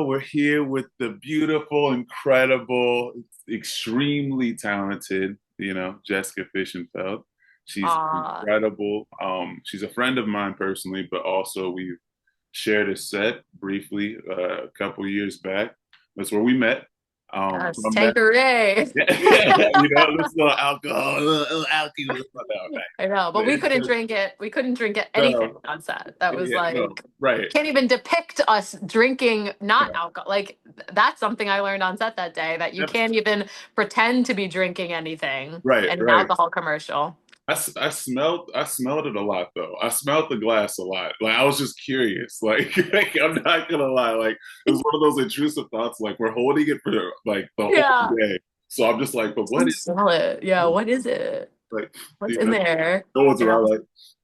We're here with the beautiful, incredible, extremely talented, Jessica Fishenfeld. She's Uh, incredible. She's a friend of mine personally, but also we've shared a set briefly a couple years back. That's where we met. yes, From that, Tanqueray. this little alcohol, little alcohol. I know, but we couldn't drink it. We couldn't drink it anything No, on set. That was yeah, no, like, right. can't even depict us drinking not Yeah, alcohol. Like that's something I learned on set that day that you yep, can't even pretend to be drinking anything right, in an right. alcohol commercial. I smelled it a lot though. I smelled the glass a lot. Like I was just curious. Like, I'm not gonna lie. Like it was one of those intrusive thoughts. Like we're holding it for like the whole Yeah. day. So I'm just like, but what Don't is smell it. Yeah, what is it? like What's in there? no one's Yeah. around like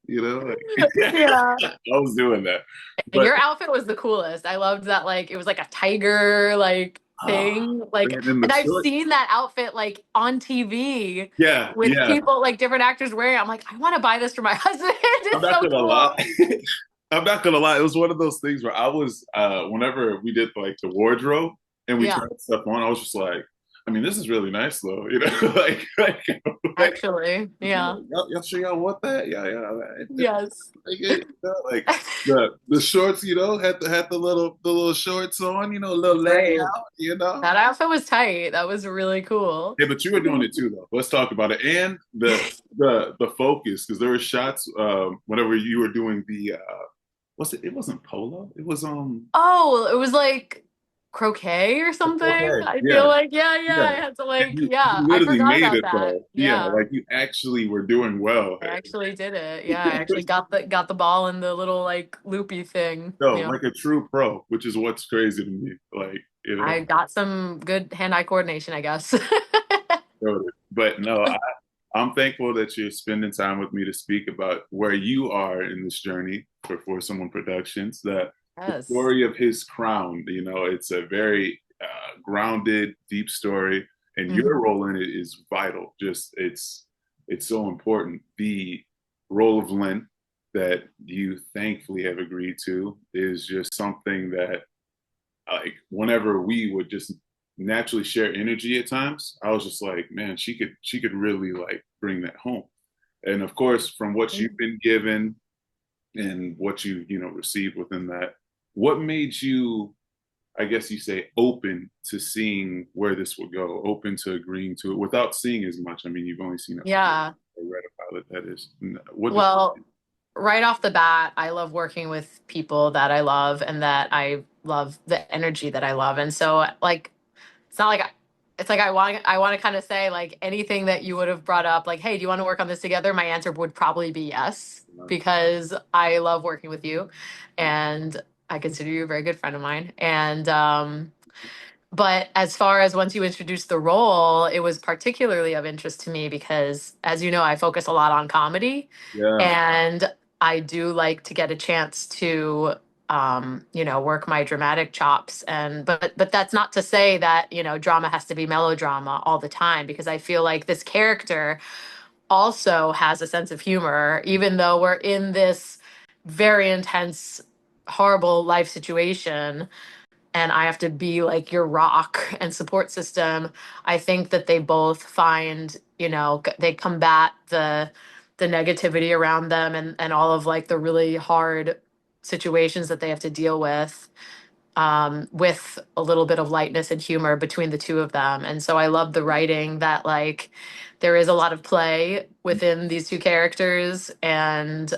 like Yeah. I was doing that. And But your outfit was the coolest. I loved that like it was like a tiger like ah thing. Like man, in the and I've short, seen that outfit like on TV yeah, with yeah. people like different actors wearing it. I'm like, I want to buy this for my husband. I'm It's not so gonna lie. cool. I'm not gonna lie. It was one of those things where I was whenever we did like the wardrobe and we Yeah, tried stuff on, I was just like, I mean, this is really nice though, like, actually. Yeah. y'all sure y'all want that? Yeah, yeah, Yes. like, like the shorts, had the little shorts on, a little leg Right. out. That outfit was tight. That was really cool. Yeah, but you were doing it too, though. Let's talk about it and the focus because there were shots whenever you were doing the was it? It wasn't polo. It was Oh, it was like croquet or something. okay. I feel Yeah, like, yeah, yeah. yeah. I had to And like, you yeah, I literally forgot made about it that. though. Yeah, Yeah. like you actually were doing well. I actually did it. Yeah, I actually got the ball in the little like loopy thing. No, You know, like a true pro, which is what's crazy to me. Like I got some good hand-eye coordination, I guess. but no, I'm thankful that you're spending time with me to speak about where you are in this journey for Someone Productions. The Yes. story of his crown, it's a very grounded, deep story, and your Mhm. role in it is vital. Just it's so important. The role of Lynn that you thankfully have agreed to is just something that like whenever we would just naturally share energy at times, I was just like, man, she could really like bring that home. And of course, from what you've been given and what you received within that, what made you, I guess you say, open to seeing where this would go, open to agreeing to it without seeing as much? I mean, you've only seen a pilot, Yeah. or read a pilot, that is. What did Well, right off the bat, I love working with people that I love and that I love the energy that I love. And so like it's not like it's like I want to kind of say like anything that you would have brought up like hey, do you want to work on this together? My answer would probably be yes because I love working with you and I consider you a very good friend of mine. And but as far as once you introduced the role, it was particularly of interest to me because, as you know, I focus a lot on comedy, yeah, and I do like to get a chance to, work my dramatic chops. And but that's not to say that drama has to be melodrama all the time because I feel like this character also has a sense of humor, even though we're in this very intense, horrible life situation and I have to be like your rock and support system. I think that they both find, they combat the negativity around them and all of like the really hard situations that they have to deal with a little bit of lightness and humor between the two of them. And so I love the writing that like there is a lot of play within these two characters and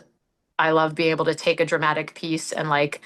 I love being able to take a dramatic piece and like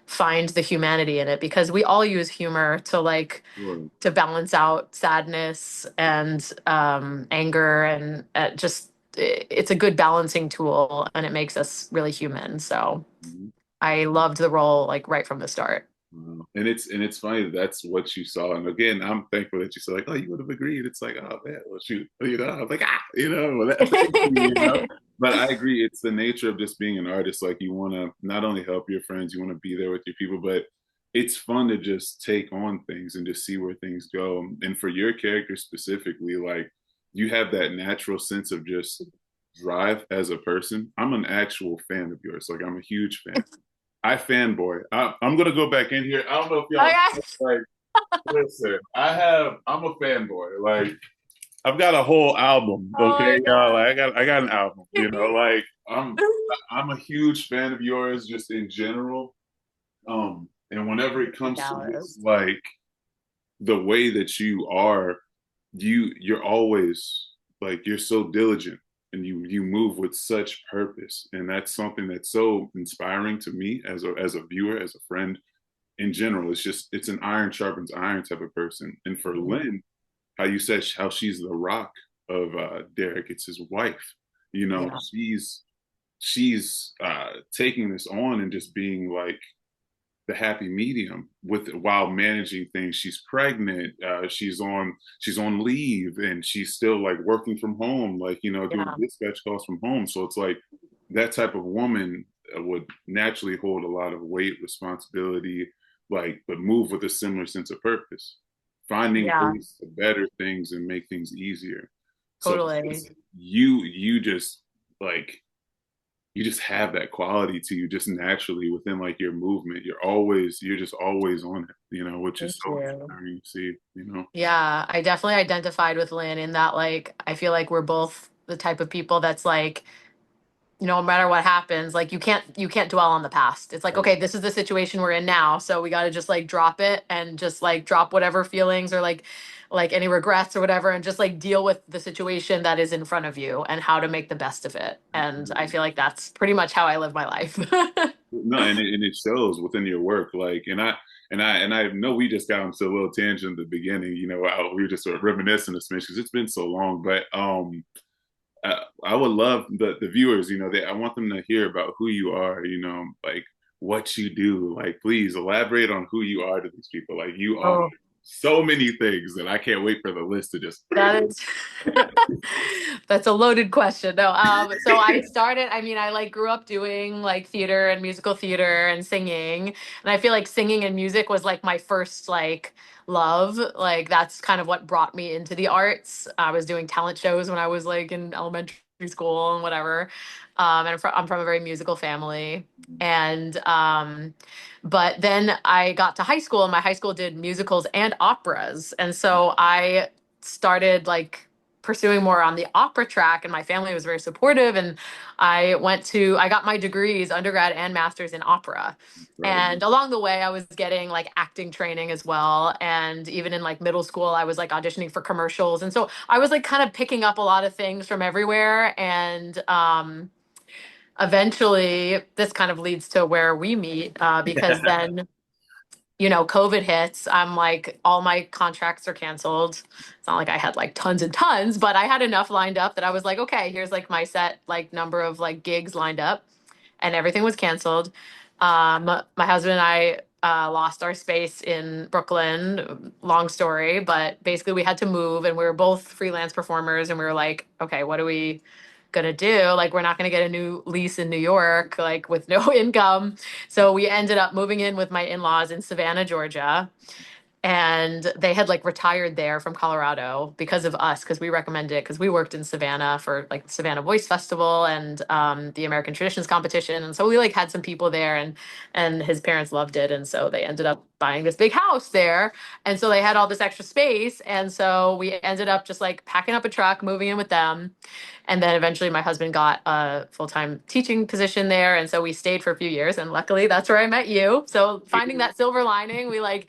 find the humanity in it because we all use humor to like sure. to balance out sadness and anger and just it's a good balancing tool and it makes us really human. So Mhm. I loved the role like right from the start. Wow. And it's funny that that's what you saw. And again, I'm thankful that you said like, oh, you would have agreed. It's like, oh man, well shoot, I'm like, well, thank you. But I agree, it's the nature of just being an artist. Like you want to not only help your friends, you want to be there with your people, but it's fun to just take on things and just see where things go. And for your character specifically, like you have that natural sense of just drive as a person. I'm an actual fan of yours. Like I'm a huge fan I fanboy. I'm gonna go back in here. I don't know if Oh y'all yeah. like. Listen, I'm a fanboy. Like I've got a whole album. Oh Okay, my y'all. God. Like I got an album. You know, like I'm a huge fan of yours just in general. And whenever it comes to Dallas. just like the way that you are, you're always like you're so diligent and you move with such purpose. And that's something that's so inspiring to me as a viewer, as a friend in general. It's an iron sharpens iron type of person. And for Mhm. Lynn, how you said how she's the rock of Derek, it's his wife. You know, Yeah. she's taking this on and just being like the happy medium with while managing things. She's pregnant. She's on leave, and she's still like working from home, like doing Yeah. dispatch calls from home. So it's like that type of woman would naturally hold a lot of weight, responsibility, like but move with a similar sense of purpose, finding Yeah. ways to better things and make things easier. So Totally. you just like you just have that quality to you just naturally within like your movement. You're just always on it, which is Thank so you. inspiring to see. Yeah, I definitely identified with Lynn in that, like, I feel like we're both the type of people that's like, no matter what happens, like you can't dwell on the past. It's like, Right. okay, this is the situation we're in now, so we got to just like drop it and just like drop whatever feelings or like any regrets or whatever and just like deal with the situation that is in front of you and how to make the best of it. And I Absolutely. feel like that's pretty much how I live my life. No, and it shows within your work. Like, and I know we just got into a little tangent at the beginning. We were just sort of reminiscing a smidge because it's been so long. But I would love the viewers. I want them to hear about who you are. Like what you do. Like, please elaborate on who you are to these people. Like, you are Oh, so many things, and I can't wait for the list to just. that is that's a loaded question. No, so I started, I mean, I like grew up doing like theater and musical theater and singing. And I feel like singing and music was like my first like love. Like that's kind of what brought me into the arts. I was doing talent shows when I was like in elementary school and whatever. And I'm from a very musical family. And but then I got to high school and my high school did musicals and operas. And so I started like pursuing more on the opera track and my family was very supportive and I got my degrees undergrad and masters in opera. Incredible. And along the way I was getting like acting training as well, and even in like middle school I was like auditioning for commercials, and so I was like kind of picking up a lot of things from everywhere. And eventually this kind of leads to where we meet, because then COVID hits. I'm like, all my contracts are canceled. It's not like I had like tons and tons, but I had enough lined up that I was like, okay, here's like my set like number of like gigs lined up, and everything was canceled. My husband and I lost our space in Brooklyn. Long story, but basically we had to move, and we were both freelance performers, and we were like, okay, what are we gonna do? Like, we're not gonna get a new lease in New York, like with no income. So we ended up moving in with my in-laws in Savannah, Georgia, and they had like retired there from Colorado because of us, because we recommended it, because we worked in Savannah for like the Savannah Voice Festival and the American Traditions competition, and so we like had some people there, and his parents loved it, and so they ended up buying this big house there, and so they had all this extra space, and so we ended up just like packing up a truck, moving in with them, and then eventually my husband got a full-time teaching position there, and so we stayed for a few years, and luckily that's where I met you. So finding that silver lining, we like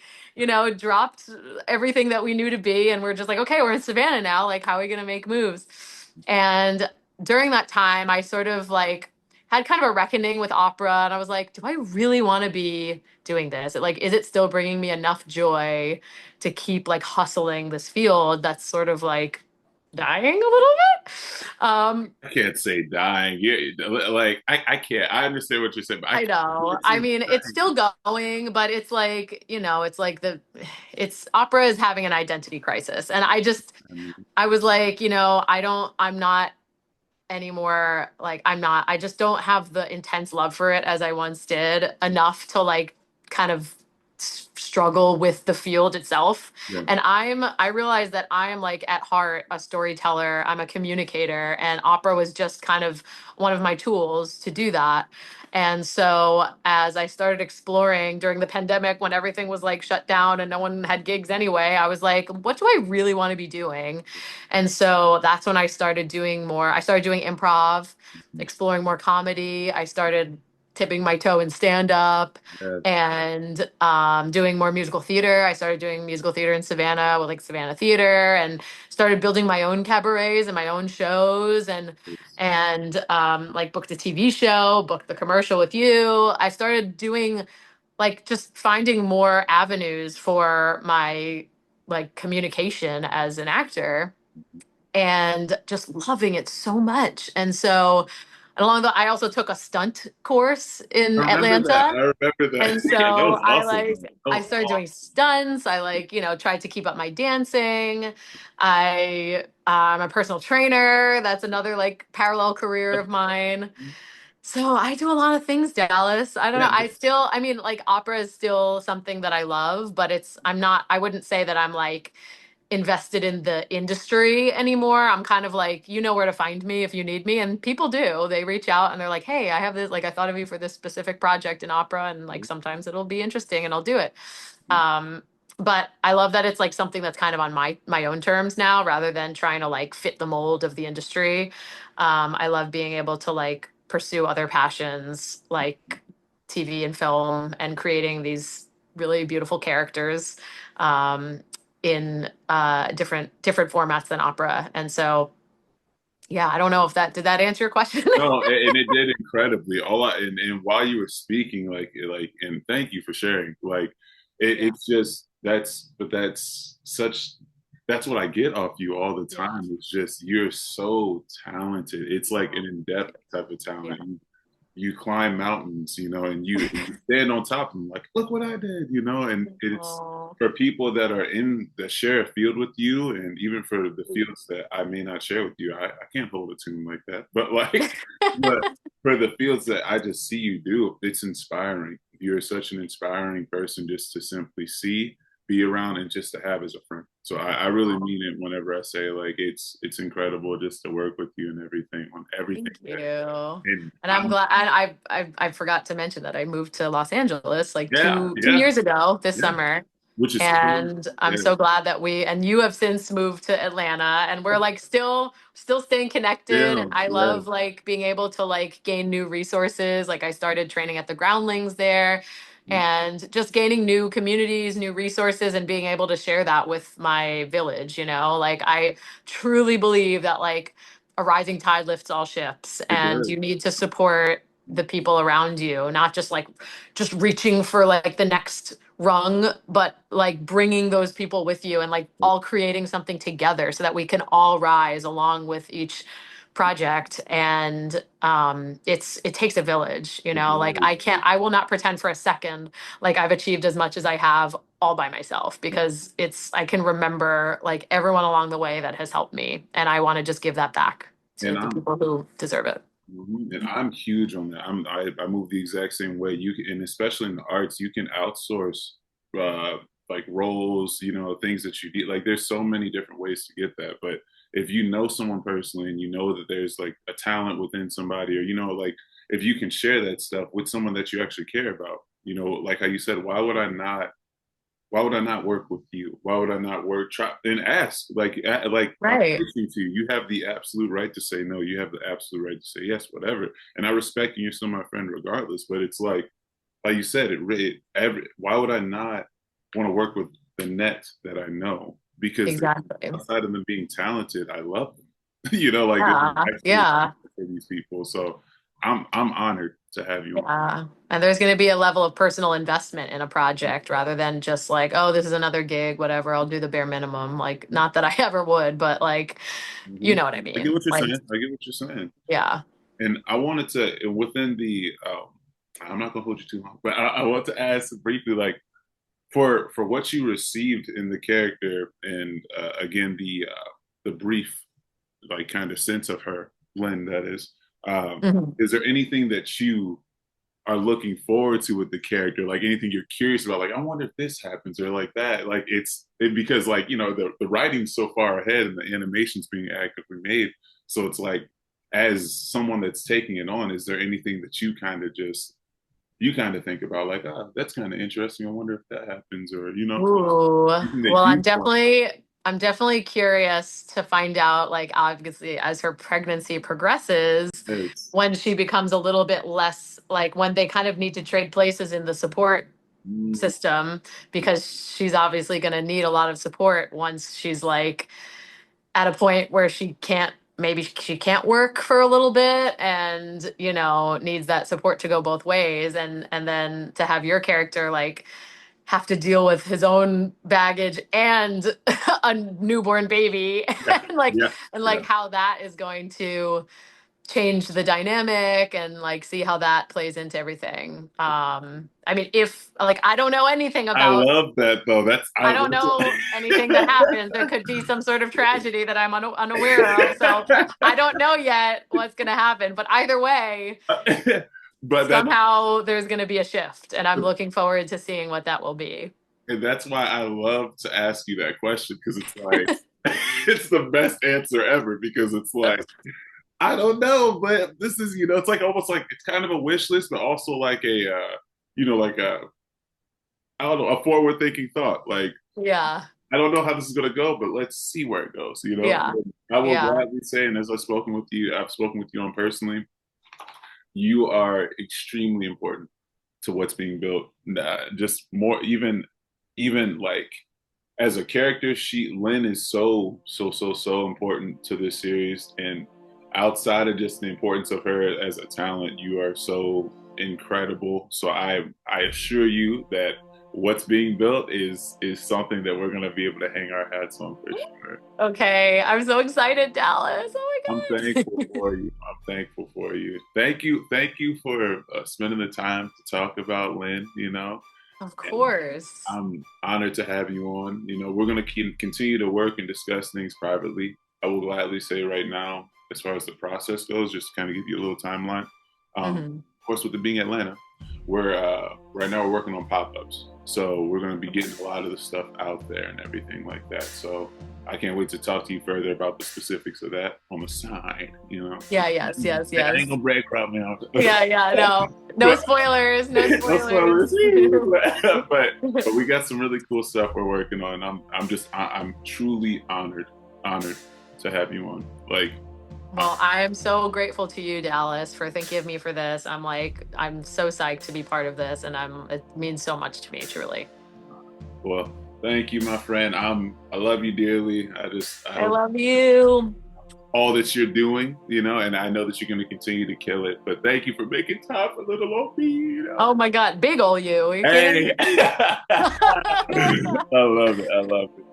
dropped everything that we knew to be. And we're just like, okay, we're in Savannah now. Like, how are we going to make moves? And during that time, I sort of like had kind of a reckoning with opera. And I was like, do I really want to be doing this? Is it still bringing me enough joy to keep like hustling this field that's sort of like dying a little bit? I can't say dying. Yeah, like I can't. I understand what you're saying, but I I can't know. really I say mean, it's dying. still going, but it's like, it's like it's opera is having an identity crisis. And I mean, I was like, I'm not anymore. Like, I just don't have the intense love for it as I once did enough to like kind of struggle with the field itself. Yeah. And I realized that I am like at heart a storyteller, I'm a communicator, and opera was just kind of one of my tools to do that. And so as I started exploring during the pandemic when everything was like shut down and no one had gigs anyway, I was like, what do I really want to be doing? And so that's when I started doing more. I started doing improv, exploring more comedy. I started tipping my toe in stand up Yeah. and doing more musical theater. I started doing musical theater in Savannah with like Savannah Theater, and started building my own cabarets and my own shows, and like booked a TV show, booked the commercial with you. I started doing like just finding more avenues for my like communication as an actor and just loving it so much. And so along the I also took a stunt course I in remember that. Atlanta. I remember that. And Yeah, that so was awesome, man. That I was started doing awesome. stunts. I like, tried to keep up my dancing. I'm a personal trainer. That's another like parallel career of mine. So I do a lot of things, Dallas. I don't know. Yeah, I mean, like opera is still something that I love, but I wouldn't say that I'm like invested in the industry anymore. I'm kind of like, you know where to find me if you need me. And people do. They reach out and they're like, hey, I have this, like, I thought of you for this specific project in opera. And like sometimes it'll be interesting and I'll do it. Um, but I love that it's like something that's kind of on my own terms now rather than trying to like fit the mold of the industry. I love being able to like pursue other passions like TV and film and creating these really beautiful characters. In different formats than opera. And so, yeah, I don't know if that did that answer your question. no, and it did incredibly. And while you were speaking, and thank you for sharing. Like, Yeah, it's just that's what I get off you all the yeah, time. It's just you're so talented. It's like an oh, in-depth type of yeah. talent. You climb mountains, and you stand on top of them, like, look what I did, and it's Oh, for people that share a field with you, and even for the fields that I may not share with you, I can't hold a tune like that, but like, but for the fields that I just see you do, it's inspiring. You're such an inspiring person just to simply see, be around, and just to have as a friend. So I really oh, mean it whenever I say like it's incredible just to work with you and everything on everything thank you. and And I'm glad. And I forgot to mention that I moved to Los Angeles like yeah, two yeah, years ago this yeah. summer. Which is cool. And I'm Yeah, so glad that and you have since moved to Atlanta, and we're like still staying connected. yeah, And I yeah. love like being able to like gain new resources. Like I started training at the Groundlings there, and just gaining new communities, new resources, and being able to share that with my village, like I truly believe that like a rising tide lifts all ships, It and does. you need to support the people around you, not just reaching for like the next rung, but like bringing those people with you and like all creating something together so that we can all rise along with each project. And it takes a village, It like does. I will not pretend for a second like I've achieved as much as I have all by myself, because I can remember like everyone along the way that has helped me, and I want to just give that back to And the I'm people who deserve it. and I'm huge on that. I move the exact same way. You can, and especially in the arts, you can outsource uh like roles, things that you need. Like there's so many different ways to get that. But if you know someone personally and you know that there's like a talent within somebody, or like if you can share that stuff with someone that you actually care about, like how you said, why would I not work with you? Why would I not try and ask? Like I'm Right. pitching to you. You have the absolute right to say no. You have the absolute right to say yes, whatever. And I respect you. You're still my friend regardless. But it's like you said, why would I not want to work with the net that I know? Because Exactly. outside of them being talented, I love them. Like this is Yeah. actually Yeah. for these people. So I'm honored to have you on. Yeah. And there's going to be a level of personal investment in a project rather than just like, oh, this is another gig, whatever, I'll do the bare minimum. Like, not that I ever would, but like, you Mhm. know what I I get mean? what you're Like, saying. I get what you're saying. yeah. And I wanted to, within the, I'm not gonna hold you too long, but I want to ask briefly, like, for what you received in the character, and again the brief, like, kind of sense of her, Lynn, that Mhm. is there anything that you are looking forward to with the character, like anything you're curious about, like I wonder if this happens or like that. Like because like the writing's so far ahead and the animation's being actively made, so it's like as someone that's taking it on, is there anything that you kind of think about like, oh, that's kind of interesting. I wonder if that happens, or Ooh, anything that well, you want. I'm definitely curious to find out, like, obviously, as her pregnancy progresses, It's, when she becomes a little bit less, like, when they kind of need to trade places in the support mm, system, because she's obviously going to need a lot of support once she's like at a point where maybe she can't work for a little bit and needs that support to go both ways, and then to have your character like have to deal with his own baggage and a newborn baby yeah, and like yeah, yeah. how that is going to change the dynamic and like see how that plays into everything. I mean, if like I don't know anything I about love that though. I don't know anything that happens. There could be some sort of tragedy that I'm unaware of. So I don't know yet what's going to happen. But either way, but that somehow there's going to be a shift. And I'm looking forward to seeing what that will be. and that's why I love to ask you that question, because it's like it's the best answer ever, because it's like I don't know, but this is it's like almost like it's kind of a wish list, but also like a like a I don't know, a forward thinking thought. Like Yeah. I don't know how this is gonna go, but let's see where it goes. Yeah. I will Yeah. gladly say, and as I've spoken with you on personally, you are extremely important to what's being built. Just more, even like as a character, Lynn is so important to this series, and outside of just the importance of her as a talent, you are so incredible. So I assure you that what's being built is something that we're gonna be able to hang our hats on for sure. Okay. I'm so excited, Dallas. Oh I'm my thankful God. for you. I'm thankful for you. Thank you for spending the time to talk about Lynn. Of And course. I'm honored to have you on. We're going to continue to work and discuss things privately. I will gladly say right now, as far as the process goes, just to kind of give you a little timeline. Hmm. Of course, with it being Atlanta, we're right now we're working on pop-ups, so we're going to be getting a lot of the stuff out there and everything like that. So I can't wait to talk to you further about the specifics of that on the side. Yeah. Yes. Yes. I ain't Yes. gonna breadcrumb now. Yeah. Yeah. No. No But spoilers. No no spoilers. spoilers. but we got some really cool stuff we're working on. I'm truly honored to have you on. Like, Well, I'm so grateful to you, Dallas, for thinking of me for this. I'm so psyched to be part of this, and it means so much to me, truly. well, thank you, my friend. I love you dearly. I I hope love you. all that you're doing, and I know that you're going to continue to kill it. But thank you for making time for little old me. Oh my God, big ol' you. Are you kidding? Hey, I love it. I love it.